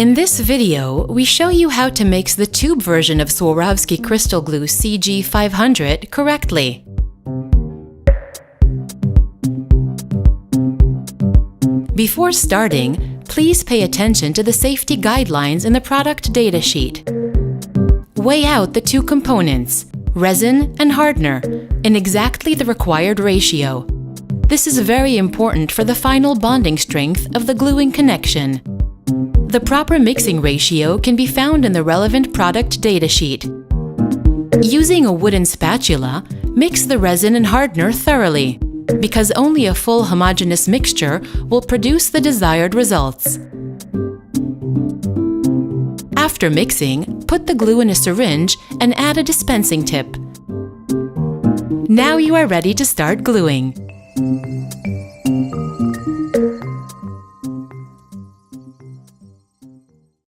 In this video, we show you how to mix the tube version of Swarovski Crystal Glue CG500 correctly. Before starting, please pay attention to the safety guidelines in the product data sheet. Weigh out the two components, resin and hardener, in exactly the required ratio. This is very important for the final bonding strength of the gluing connection. The proper mixing ratio can be found in the relevant product data sheet. Using a wooden spatula, mix the resin and hardener thoroughly, because only a full homogeneous mixture will produce the desired results. After mixing, put the glue in a syringe and add a dispensing tip. Now you are ready to start gluing.